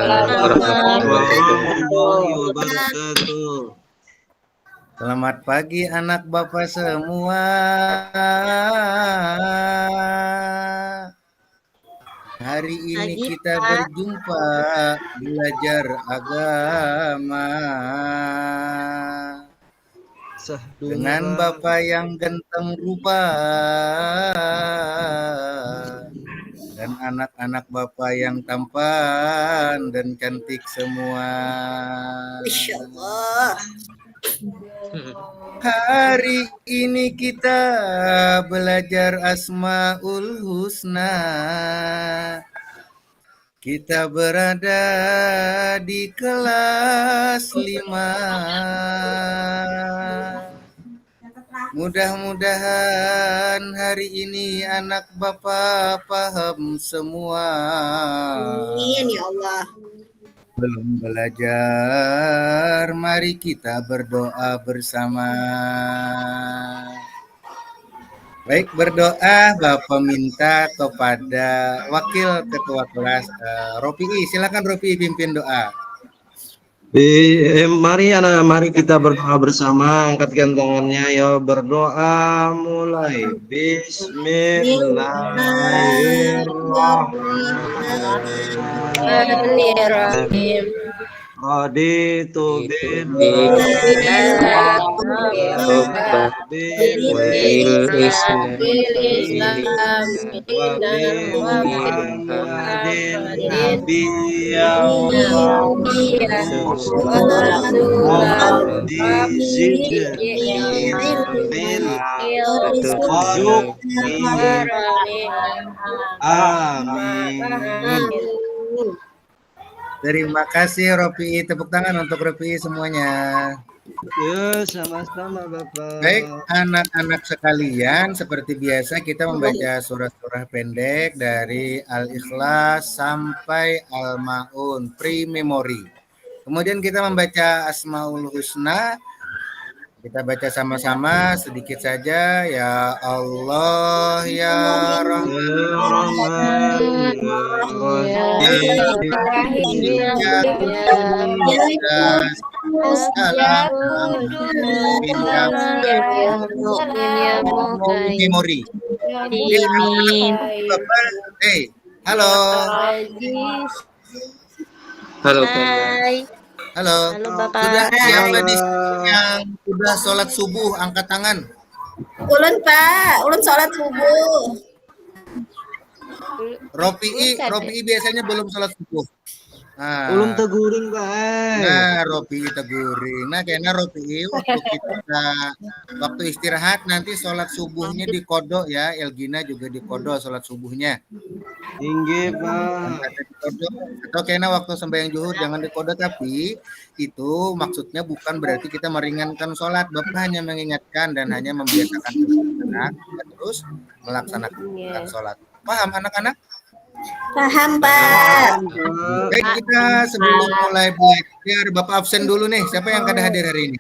warahmatullahi wabarakatuh. Selamat pagi anak Bapak semua. Hari ini kita berjumpa belajar agama dengan Bapak yang ganteng rupa dan anak-anak Bapak yang tampan dan cantik semua. Insyaallah. Hari ini kita belajar Asmaul Husna. Kita berada di kelas 5. Mudah-mudahan hari ini anak Bapak paham semua. Amin ya Allah. Belum belajar, mari kita berdoa bersama. Baik, berdoa Bapak minta kepada Wakil Ketua Kelas Ropi'i. Silakan Ropi'i pimpin doa. Mari kita berdoa bersama, angkatkan tangannya ya, berdoa mulai. Bismillahirrahmanirrahim. Raditu billahi Amin. Terima kasih Ropi'i, tepuk tangan untuk Ropi'i semuanya. Ya, sama-sama Bapak. Baik, anak-anak sekalian, seperti biasa kita membaca surah-surah pendek dari Al-Ikhlas sampai Al-Ma'un, pre-memory. Kemudian kita membaca Asmaul Husna. Kita baca sama-sama sedikit saja. Ya Allah, ya Rahman, memori. Halo. Halo. Halo. Halo Bapak. Sudah siapa di sini yang sudah sholat subuh? Angkat tangan. Ulun Pak, ulun sholat subuh. Ropi'i biasanya belum sholat subuh. Nah, Ulun teguring Pak. Nah, Ropi'i teguring. Nah, kayaknya Ropi'i waktu istirahat nanti sholat subuhnya di kodok ya. Elgina juga di kodok sholat subuhnya. Tinggi Pak. Atau kayaknya waktu sembahyang zuhur jangan di kodok, tapi itu maksudnya bukan berarti kita meringankan sholat. Bapak hanya mengingatkan dan hanya membiasakan anak terus melaksanakan sholat. Paham anak-anak? Paham Pak. Baik, kita sebelum mulai belajar, Bapak absen dulu nih. Siapa yang kada hadir hari ini?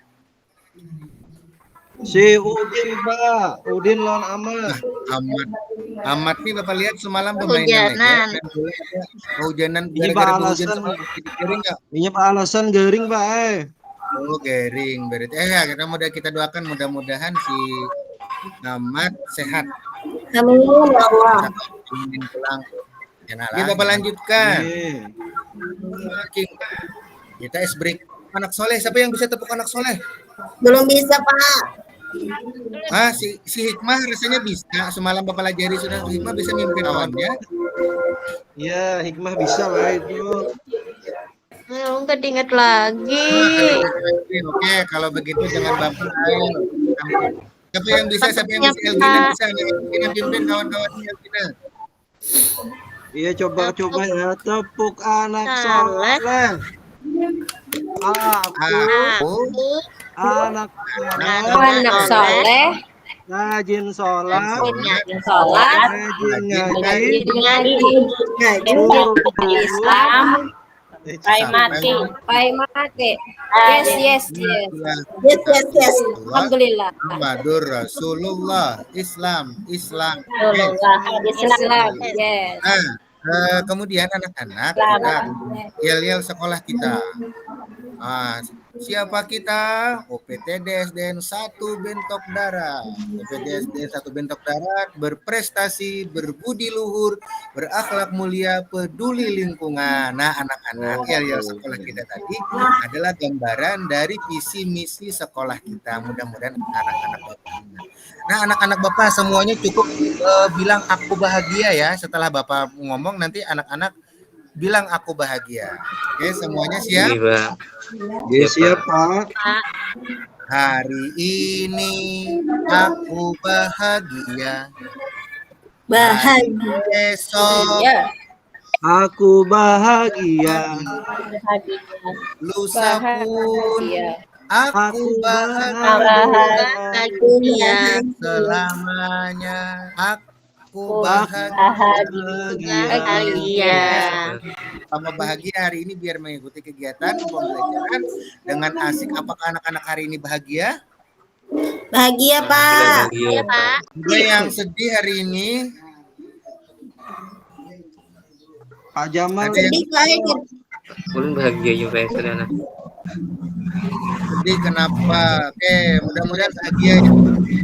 Si Udin Pak, Udin lawan Amat. Amat nih Bapak lihat semalam permainan hujanan gara-gara hujan garing nggak? Ini Pak alasan garing Pak. Oh garing berarti. Ya kita doakan mudah-mudahan si Amat sehat. Amin ya Allah. Pulang. Oke, Bapak lanjutkan. Kita es break. Anak soleh, siapa yang bisa tepuk anak soleh? Belum bisa Pak. Si Hikmah rasanya bisa. Semalam Bapak pelajari sudah, Hikmah bisa mimpin awannya. Iya, Hikmah bisa Pak itu. Enggak diingat lagi. Oke, kalau begitu jangan baper. Siapa yang bisa Elgina bisa yang pimpin kawan-kawannya Elgina. Iya, coba ya, tepuk anak soleh. Aku anak soleh, rajin sholat, rajin ngaji, Islam, mati. Yes. Alhamdulillah. Muhammadur Rasulullah. Islam. Yes. Kemudian anak-anak kita yel-yel sekolah kita. Siapa kita? OPTDSDN 1 Bentok Darat. OPTDSDN 1 Bentok Darat berprestasi, berbudi luhur, berakhlak mulia, peduli lingkungan. Nah, anak-anak yel-yel sekolah kita tadi adalah gambaran dari visi misi sekolah kita. Mudah-mudahan anak-anak Bapak ingat. Nah, anak-anak Bapak semuanya cukup bilang aku bahagia ya. Setelah Bapak ngomong nanti anak-anak bilang aku bahagia. Oke, semuanya siap? Iya, siap, Pak. Hari ini aku bahagia. Bahagia. Besok Aku bahagia. lusa pun aku Bahagia. selamanya. Aku Bahagia. Sama bahagia hari ini biar mengikuti kegiatan pembelajaran dengan asik. Apakah anak-anak hari ini bahagia? Bahagia, Pak. Iya, Pak. Ada yang sedih hari ini? Pak Jamal. Ada yang Sedih lahir. Belum bahagia juga ya saudara. sedih kenapa? Oke, mudah-mudahan bahagia ya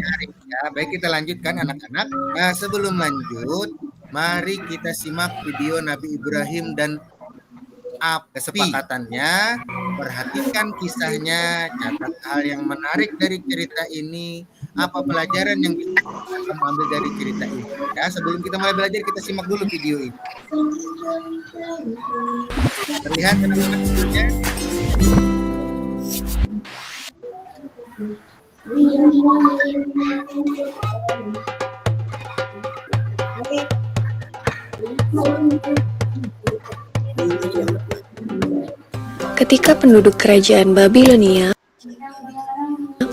hari ini ya. Baik, kita lanjutkan anak-anak. Nah, sebelum lanjut, mari kita simak video Nabi Ibrahim dan kesepakatannya, perhatikan kisahnya, catat hal yang menarik dari cerita ini, apa pelajaran yang bisa kamu ambil dari cerita ini. Ya, sebelum kita mulai belajar, kita simak dulu video ini. Terlihat anak-anak videonya? Ketika penduduk kerajaan Babilonia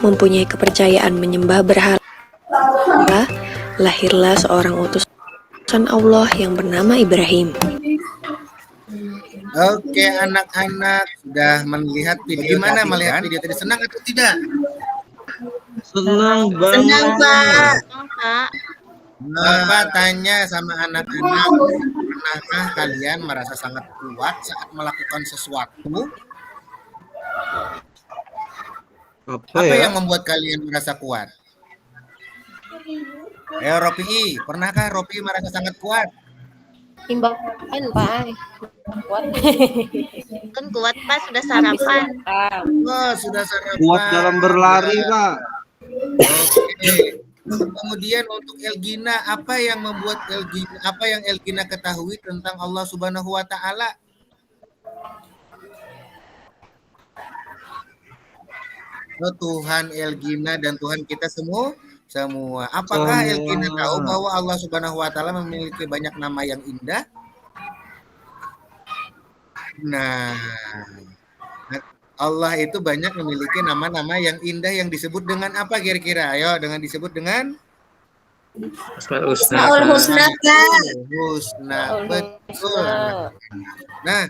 mempunyai kepercayaan menyembah berhala, lahirlah seorang utusan Allah yang bernama Ibrahim. Oke, anak-anak sudah melihat video. Gimana melihat video tadi? Senang atau tidak? Senang banget. Senang, Pak. Pak. Bapak tanya sama anak-anak, pernahkah kalian merasa sangat kuat saat melakukan sesuatu? Apa Apa ya? yang membuat kalian merasa kuat? Ropi, pernahkah Ropi merasa sangat kuat? Timbangan, Pak. Kuat. Kan kuat, Pak. Sudah sarapan. Oh, sudah sarapan. Kuat dalam berlari, Ya. Pak. Oke. Kemudian untuk Elgina, apa yang Elgina ketahui tentang Allah Subhanahu wa taala? Tuhan Elgina dan Tuhan kita semua. Apakah Elgina tahu bahwa Allah Subhanahu wa taala memiliki banyak nama yang indah? Nah, Allah itu banyak memiliki nama-nama yang indah yang disebut dengan apa kira-kira? Ayo, disebut dengan Asmaul Husna. Asmaul Husna, Pak. Husna. Betul. Nah,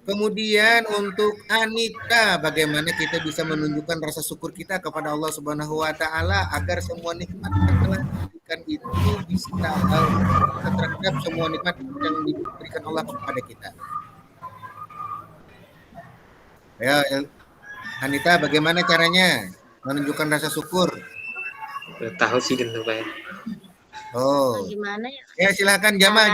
kemudian untuk Anita, bagaimana kita bisa menunjukkan rasa syukur kita kepada Allah Subhanahu wa taala agar semua nikmat yang telah diberikan itu bisa terhadap semua nikmat yang diberikan Allah kepada kita. Ya, Anita, bagaimana caranya menunjukkan rasa syukur? Tahu sih tentu Pak. Oh, Gimana ya? ya silakan Jamal.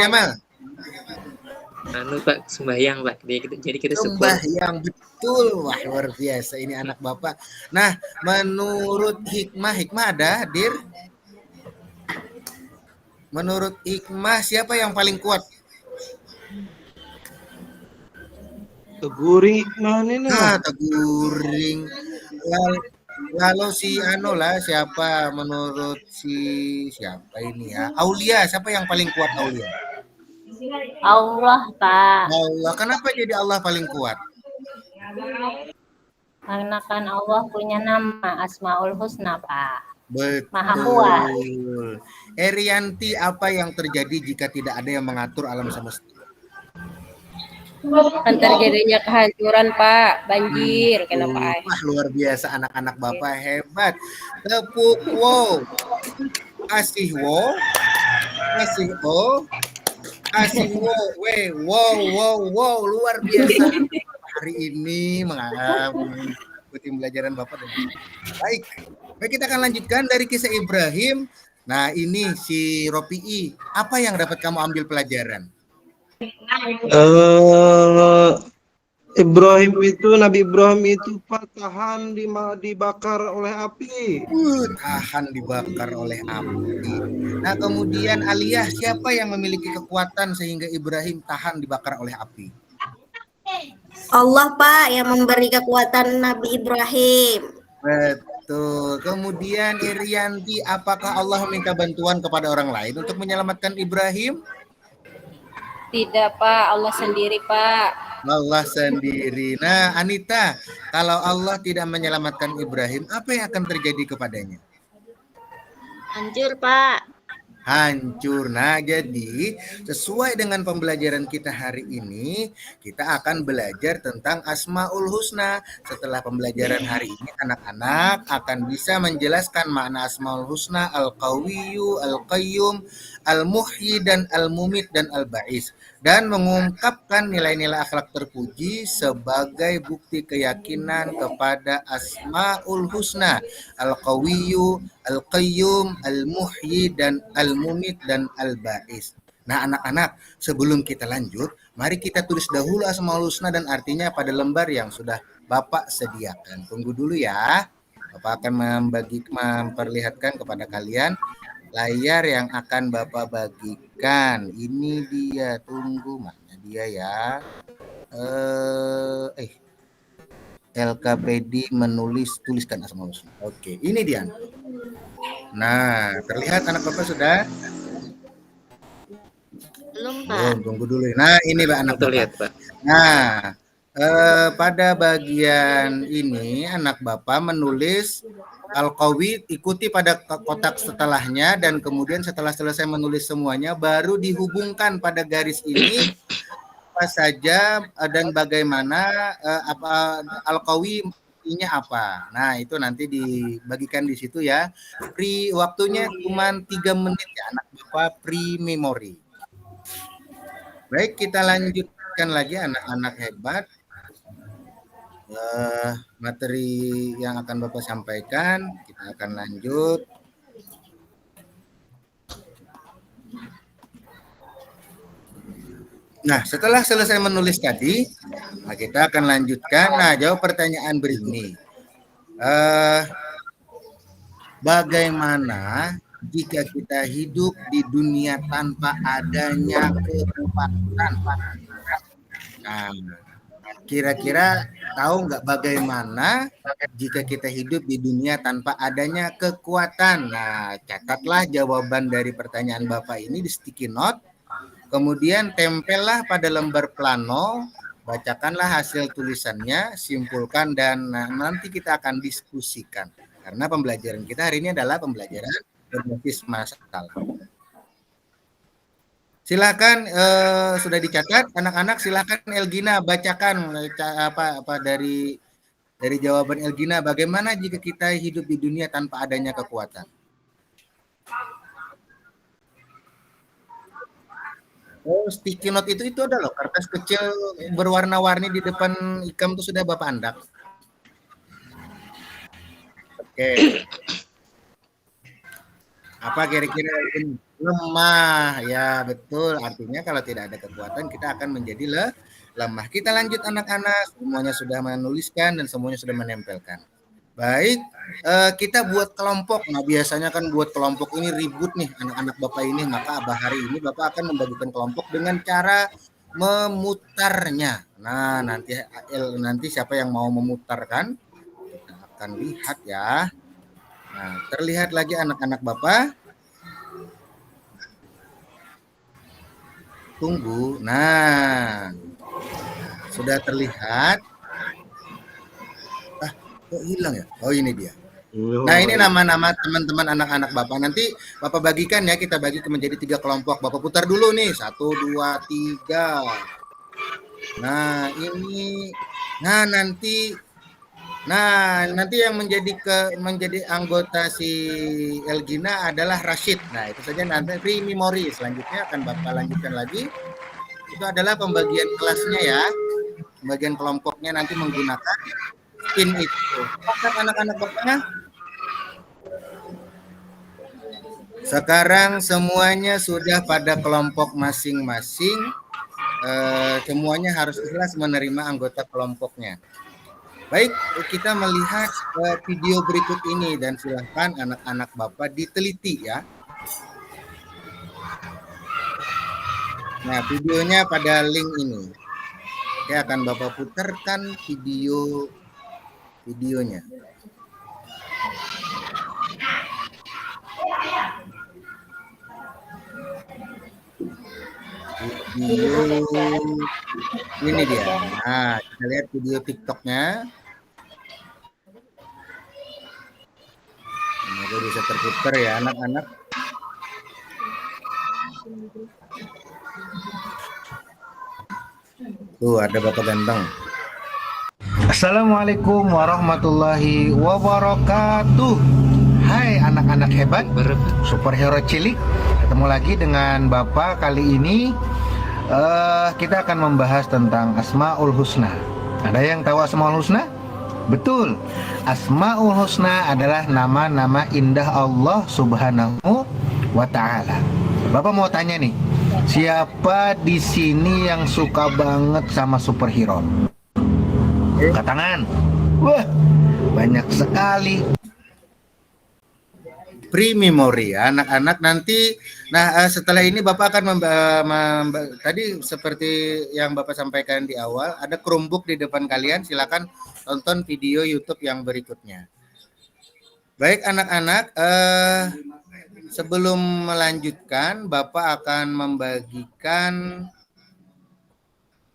Anu Pak, sembahyang Pak. Jadi kita syukur. Sembahyang, betul. Wah, luar biasa ini anak Bapak. Nah, menurut hikmah ada, Dir? Menurut hikmah siapa yang paling kuat? Teguring mana nih? Teguring. Kalau si siapa menurut siapa ini ya? Aulia, siapa yang paling kuat Aulia? Allah, Pak. Allah. Kenapa jadi Allah paling kuat? Karena kan Allah punya nama Asmaul Husna, Pak. Betul. Maha kuat. Erianti, apa yang terjadi jika tidak ada yang mengatur alam semesta? Kan terjadinya kehancuran, Pak. Banjir, kenapa? Wah, luar biasa anak-anak Bapak, hebat. Tepuk wow. Kasih wow. Asimo, wow, luar biasa. Hari ini mengikuti pembelajaran Bapak dan Ibu. Baik, kita akan lanjutkan dari kisah Ibrahim. Nah, ini si Ropi'i, apa yang dapat kamu ambil pelajaran? Nabi Ibrahim itu tahan dibakar oleh api. Tahan dibakar oleh api. Nah, kemudian Aliyah, siapa yang memiliki kekuatan sehingga Ibrahim tahan dibakar oleh api? Allah Pak yang memberi kekuatan Nabi Ibrahim. Betul. Kemudian Irianti, apakah Allah meminta bantuan kepada orang lain untuk menyelamatkan Ibrahim? Tidak Pak, Allah sendiri Pak. Allah sendiri. Nah, Anita, kalau Allah tidak menyelamatkan Ibrahim, apa yang akan terjadi kepadanya? Hancur, Pak. Hancur. Nah, jadi sesuai dengan pembelajaran kita hari ini, kita akan belajar tentang Asmaul Husna. Setelah pembelajaran hari ini, anak-anak akan bisa menjelaskan makna Asmaul Husna, Al-Qawiyyu, Al-Qayyum, Al-Muhyi, dan Al-Mumit, dan Al-Ba'is. Dan mengungkapkan nilai-nilai akhlak terpuji sebagai bukti keyakinan kepada Asmaul Husna, Al-Qawiyyu, Al-Qayyum, Al-Muhyi, dan Al-Mumit, dan Al-Ba'is. Nah, anak-anak, sebelum kita lanjut, mari kita tulis dahulu Asmaul Husna dan artinya pada lembar yang sudah Bapak sediakan. Tunggu dulu ya. Bapak akan memperlihatkan kepada kalian layar yang akan Bapak bagikan. Ini dia, tunggu mana dia ya. LKPD tuliskan Asmaul Husna. Oke, ini dia. Nah, terlihat anak Bapak sudah? Belum, Pak. Tunggu dulu. Nah, ini Pak anak Bapak. Terlihat, Pak. Nah, pada bagian ini anak Bapak menulis Al-Qawi, ikuti pada kotak setelahnya, dan kemudian setelah selesai menulis semuanya baru dihubungkan pada garis ini apa saja dan bagaimana Al-Qawi nya apa. Nah, itu nanti dibagikan di situ ya. Waktunya cuma 3 menit ya anak Bapak, pre-memory. Baik, kita lanjutkan lagi anak-anak hebat. Materi yang akan Bapak sampaikan, kita akan lanjut. Nah, setelah selesai menulis tadi, kita akan lanjutkan. Nah, jawab pertanyaan berikut. Bagaimana jika kita hidup di dunia tanpa adanya kekuatan? Nah, kira-kira tahu nggak bagaimana jika kita hidup di dunia tanpa adanya kekuatan? Nah, catatlah jawaban dari pertanyaan Bapak ini di sticky note. Kemudian tempellah pada lembar plano, bacakanlah hasil tulisannya, simpulkan, dan nanti kita akan diskusikan. Karena pembelajaran kita hari ini adalah pembelajaran berbasis masalah. Silakan, sudah dicatat anak-anak. Silakan Elgina bacakan apa dari jawaban Elgina. Bagaimana jika kita hidup di dunia tanpa adanya kekuatan? Oh, sticky note itu ada loh, kertas kecil berwarna-warni di depan ikam itu sudah Bapak andak. Oke. Apa kira-kira ini? Lemah, ya betul. Artinya kalau tidak ada kekuatan kita akan menjadi lemah. Kita lanjut anak-anak, semuanya sudah menuliskan dan semuanya sudah menempelkan. Baik, kita buat kelompok. Nah, biasanya kan buat kelompok ini ribut nih anak-anak Bapak ini. Maka hari ini Bapak akan membagikan kelompok dengan cara memutarnya. Nah, nanti siapa yang mau memutarkan kita akan lihat ya. Nah, terlihat lagi anak-anak Bapak. Tunggu. Nah, sudah terlihat. Kok hilang ya? Oh, ini dia. Nah, ini nama-nama teman-teman anak-anak Bapak. Nanti Bapak bagikan ya, kita bagi menjadi 3 kelompok. Bapak putar dulu nih, 1, 2, 3. Nah, ini. Nah, nanti Nah, nanti yang menjadi anggota si Elgina adalah Rashid. Nah, itu saja nanti pre-memori. Selanjutnya akan Bapak lanjutkan lagi. Itu adalah pembagian kelasnya ya. Pembagian kelompoknya nanti menggunakan pin itu. Apakah anak-anak Bapaknya? Sekarang semuanya sudah pada kelompok masing-masing. Semuanya harus ikhlas menerima anggota kelompoknya. Baik, kita melihat video berikut ini dan silahkan anak-anak Bapak diteliti ya. Nah, videonya pada link ini. Oke, akan Bapak putarkan videonya. Video ini dia. Nah, kita lihat video TikToknya. Semoga bisa terputar ya anak-anak. Tuh ada Bapak ganteng. Assalamualaikum warahmatullahi wabarakatuh. Hai anak-anak hebat, superhero cilik. Ketemu lagi dengan Bapak kali ini. Kita akan membahas tentang Asmaul Husna. Ada yang tahu Asmaul Husna? Betul. Asmaul Husna adalah nama-nama indah Allah Subhanahu wa taala. Bapak mau tanya nih, siapa di sini yang suka banget sama superhero? Angkat tangan. Wah, banyak sekali. Pre-memori ya, anak-anak nanti. Nah, setelah ini Bapak akan tadi seperti yang Bapak sampaikan di awal, ada Chromebook di depan kalian. Silakan tonton video YouTube yang berikutnya. Baik anak-anak, sebelum melanjutkan, Bapak akan membagikan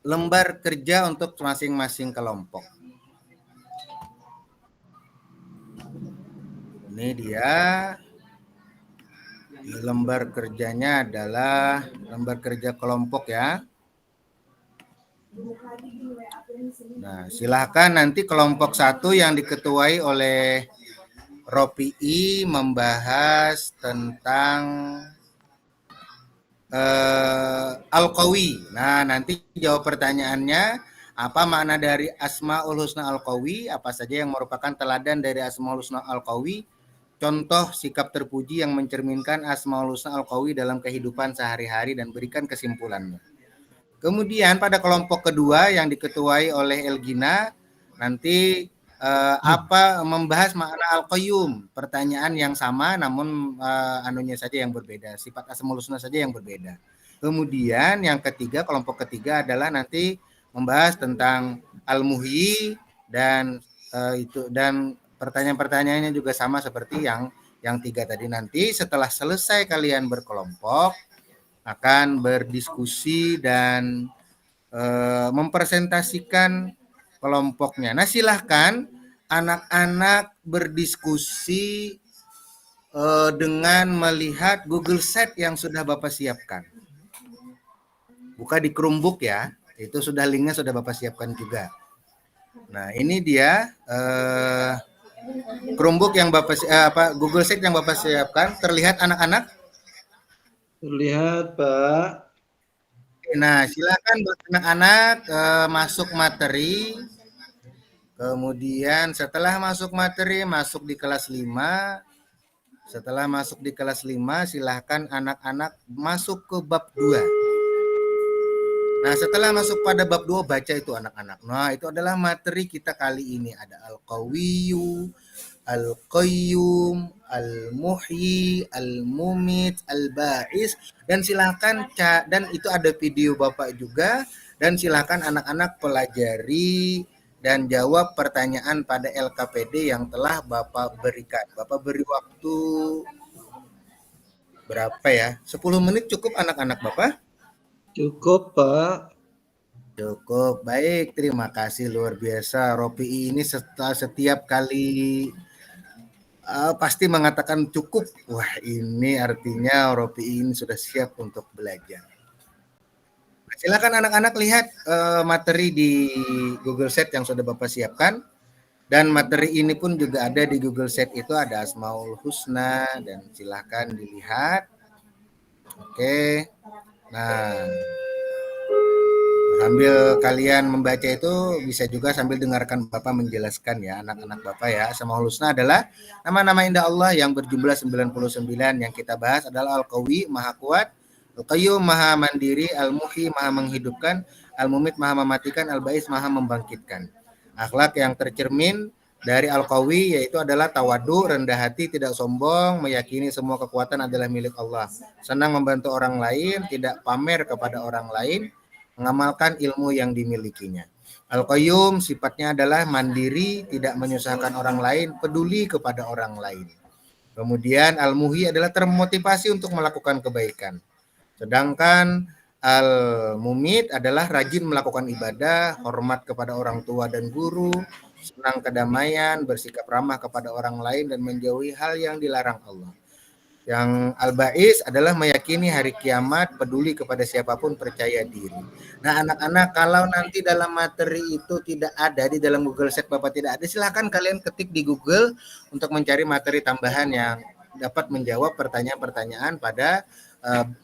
lembar kerja untuk masing-masing kelompok. Ini dia. Lembar kerjanya adalah lembar kerja kelompok ya. Nah, silakan nanti kelompok 1 yang diketuai oleh Ropi'i membahas tentang Al-Qawi. Nah, nanti jawab pertanyaannya, apa makna dari Asmaul Husna Al-Qawi, apa saja yang merupakan teladan dari Asmaul Husna Al-Qawi, contoh sikap terpuji yang mencerminkan Asmaul Husna Al-Qawi dalam kehidupan sehari-hari dan berikan kesimpulannya. Kemudian pada kelompok kedua yang diketuai oleh Elgina, nanti apa membahas makna Al-Qayyum, pertanyaan yang sama namun anunya saja yang berbeda, sifat Asmaul Husna saja yang berbeda. Kemudian yang ketiga, kelompok ketiga adalah nanti membahas tentang Al-Muhyi dan dan pertanyaan-pertanyaannya juga sama seperti yang 3 tadi. Nanti setelah selesai kalian berkelompok akan berdiskusi dan mempresentasikan kelompoknya. Nah, silahkan anak-anak berdiskusi dengan melihat Google Sheet yang sudah Bapak siapkan. Buka di Chromebook ya, itu sudah linknya sudah Bapak siapkan juga. Nah, ini dia Chromebook yang Bapak Google Sheet yang Bapak siapkan. Terlihat anak-anak? Terlihat, Pak. Nah, silakan buat anak-anak masuk materi. Kemudian setelah masuk materi, masuk di kelas 5. Setelah masuk di kelas 5, silahkan anak-anak masuk ke bab 2. Nah, setelah masuk pada bab 2, baca itu anak-anak. Nah, itu adalah materi kita kali ini. Ada Al-Qawiyyu, Al-Qayyum, Al-Muhyi, Al-Mumit, Al-Ba'is. Dan silahkan, dan itu ada video Bapak juga. Dan silahkan anak-anak pelajari dan jawab pertanyaan pada LKPD yang telah Bapak berikan. Bapak beri waktu berapa ya? 10 menit cukup anak-anak Bapak? Cukup, Pak. Cukup. Baik, terima kasih luar biasa. Ropi'i ini setiap kali pasti mengatakan cukup. Wah, ini artinya Ropi'i ini sudah siap untuk belajar. Silakan anak-anak lihat materi di Google Sheet yang sudah Bapak siapkan. Dan materi ini pun juga ada di Google Sheet, itu ada Asmaul Husna, dan silahkan dilihat. Oke. Nah, sambil kalian membaca itu bisa juga sambil dengarkan Bapak menjelaskan ya, anak-anak Bapak ya. Asmaul Husna adalah nama-nama indah Allah yang berjumlah 99. Yang kita bahas adalah Al-Qawi, Maha Kuat, Al-Qayyum, Maha Mandiri, Al-Muhyi, Maha Menghidupkan, Al-Mumit, Maha Mematikan, Al-Ba'is, Maha Membangkitkan. Akhlak yang tercermin dari Al-Qawi yaitu adalah tawadu, rendah hati, tidak sombong, meyakini semua kekuatan adalah milik Allah, senang membantu orang lain, tidak pamer kepada orang lain, mengamalkan ilmu yang dimilikinya. Al-Qayyum sifatnya adalah mandiri, tidak menyusahkan orang lain, peduli kepada orang lain. Kemudian Al-Muhyi adalah termotivasi untuk melakukan kebaikan. Sedangkan Al-Mumit adalah rajin melakukan ibadah, hormat kepada orang tua dan guru, senang kedamaian, bersikap ramah kepada orang lain, dan menjauhi hal yang dilarang Allah. Yang Al-Ba'is adalah meyakini hari kiamat, peduli kepada siapapun, percaya diri. Nah anak-anak, kalau nanti dalam materi itu tidak ada, di dalam Google Sheet Bapak tidak ada, silahkan kalian ketik di Google untuk mencari materi tambahan yang dapat menjawab pertanyaan-pertanyaan pada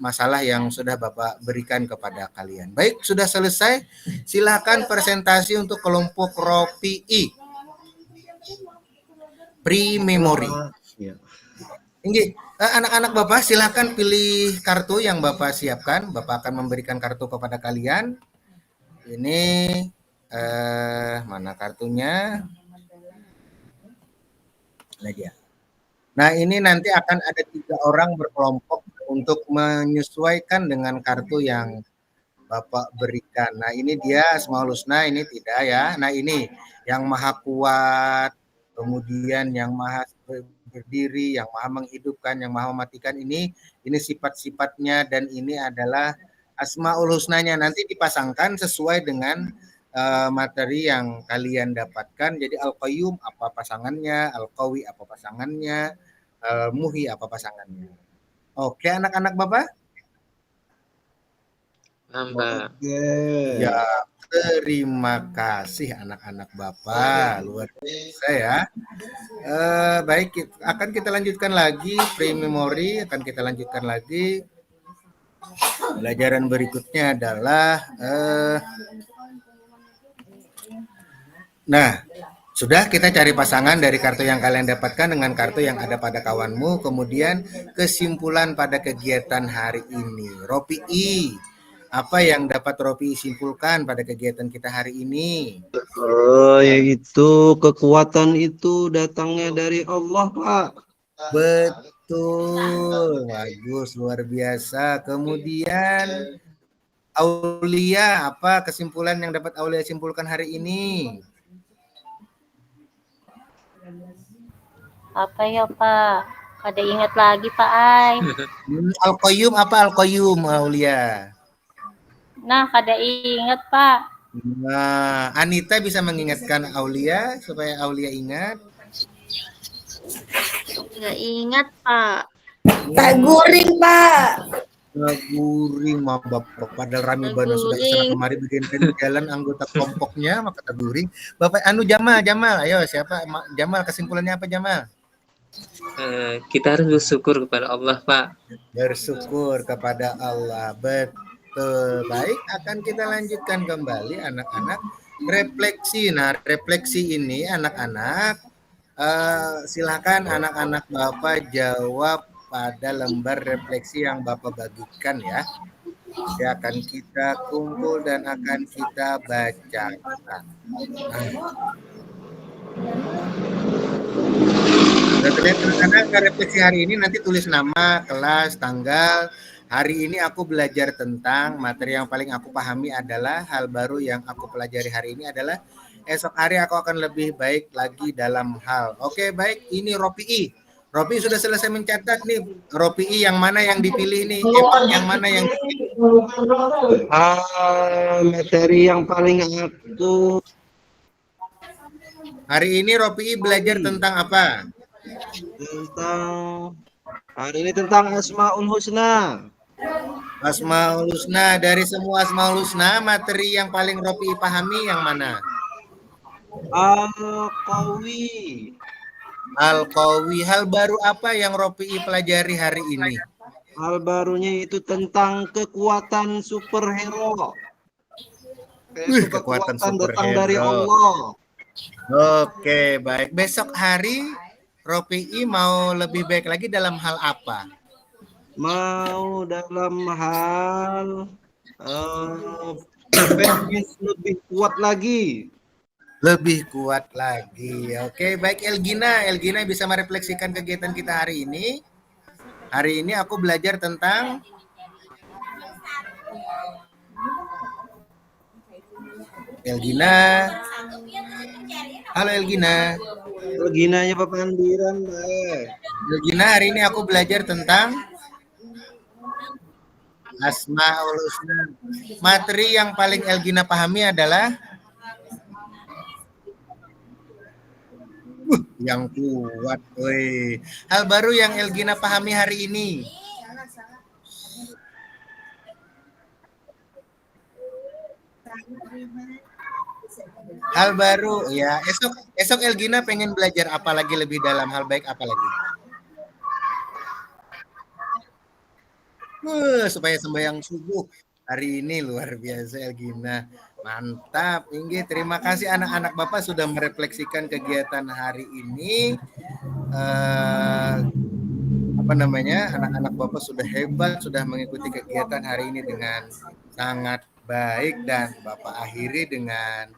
masalah yang sudah Bapak berikan kepada kalian. Baik, sudah selesai. Silakan presentasi untuk kelompok ROPI pre-memory. Ini anak-anak Bapak silakan pilih kartu yang Bapak siapkan. Bapak akan memberikan kartu kepada kalian. Ini mana kartunya? Nah, dia. Nah, ini nanti akan ada 3 orang berkelompok untuk menyesuaikan dengan kartu yang Bapak berikan. Nah, ini dia Asmaul Husna, ini tidak ya. Nah, ini yang Maha Kuat, kemudian yang Maha Berdiri, yang Maha Menghidupkan, yang Maha Mematikan, ini sifat-sifatnya, dan ini adalah Asmaul Husnanya. Nanti dipasangkan sesuai dengan materi yang kalian dapatkan. Jadi Al-Qayyum apa pasangannya, Al-Qawi apa pasangannya, Al-Muhyi apa pasangannya. Oke, anak-anak Bapak? Nambah. Ya, terima kasih anak-anak Bapak, luar biasa ya. Baik, akan kita lanjutkan lagi pre-memory, akan kita lanjutkan lagi. Pelajaran berikutnya adalah nah, sudah kita cari pasangan dari kartu yang kalian dapatkan dengan kartu yang ada pada kawanmu. Kemudian kesimpulan pada kegiatan hari ini. ROPI, apa yang dapat ROPI simpulkan pada kegiatan kita hari ini? Yaitu kekuatan itu datangnya dari Allah, Pak. Betul, bagus, luar biasa. Kemudian Aulia, apa kesimpulan yang dapat Aulia simpulkan hari ini? Apa ya Pak? Kada ingat lagi Pak Ai. Al-Qayyum, apa Al-Qayyum Aulia? Nah, kada ingat Pak. Nah, Anita bisa mengingatkan Aulia supaya Aulia ingat. Nggak ingat, Pak. Tak guring, Pak. Guring mah Bapak, padahal Rami Bana sudah kesana kemari bikin jalan anggota kelompoknya, maka guring. Bapak Jamal, ayo siapa? Jamal, kesimpulannya apa Jamal? Kita harus bersyukur kepada Allah, Pak. Bersyukur kepada Allah, betul. Baik, akan kita lanjutkan kembali anak-anak refleksi. Nah, refleksi ini anak-anak silakan anak-anak Bapak jawab pada lembar refleksi yang Bapak bagikan ya. Nanti akan kita kumpul dan akan kita bacakan. Anak-anak refleksi hari ini nanti tulis nama, kelas, tanggal. Hari ini aku belajar tentang materi yang paling aku pahami adalah hal baru yang aku pelajari hari ini adalah esok hari aku akan lebih baik lagi dalam hal. Oke, baik. Ini ROPI. ROPI sudah selesai mencatat nih. ROPI yang mana yang dipilih nih? Yang mana yang dipilih? Materi yang paling aku hari ini ROPI belajar tentang apa? Hari ini tentang Asmaul Husna. Asmaul Husna. Dari semua Asmaul Husna, materi yang paling ROPI pahami yang mana? Al-Qawi. Al-Qawi. Hal baru apa yang Ropi'i pelajari hari ini? Hal barunya itu tentang kekuatan superhero. Kekuatan Datang superhero. dari Allah. Oke, baik. Besok hari Ropi'i mau lebih baik lagi dalam hal apa? Mau dalam hal pengen lebih kuat lagi. Lebih kuat lagi. Oke, baik Elgina. Elgina bisa merefleksikan kegiatan kita hari ini. Hari ini aku belajar tentang Elgina. Halo Elgina. Ginanya papandiran, Mbak. Elgina, hari ini aku belajar tentang Asmaul Husna. Materi yang paling Elgina pahami adalah yang kuat, woi. Hal baru yang Elgina pahami hari ini. Hal baru ya. Esok Elgina pengen belajar apa lagi lebih dalam, hal baik apa lagi? Supaya sembahyang subuh hari ini luar biasa Elgina. Mantap, Inggi. Terima kasih anak-anak Bapak sudah merefleksikan kegiatan hari ini. Anak-anak Bapak sudah hebat, sudah mengikuti kegiatan hari ini dengan sangat baik dan Bapak akhiri dengan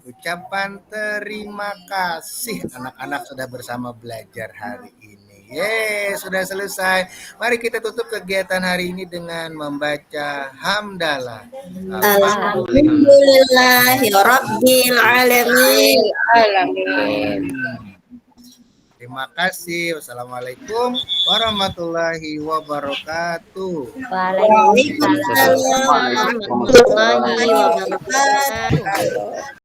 ucapan terima kasih. Anak-anak sudah bersama belajar hari ini. Sudah selesai. Mari kita tutup kegiatan hari ini dengan membaca hamdalah. Alhamdulillahirabbil alamin. Alamin. Terima kasih. Wassalamualaikum warahmatullahi wabarakatuh. Waalaikumsalam. Waalaikumsalam warahmatullahi wabarakatuh.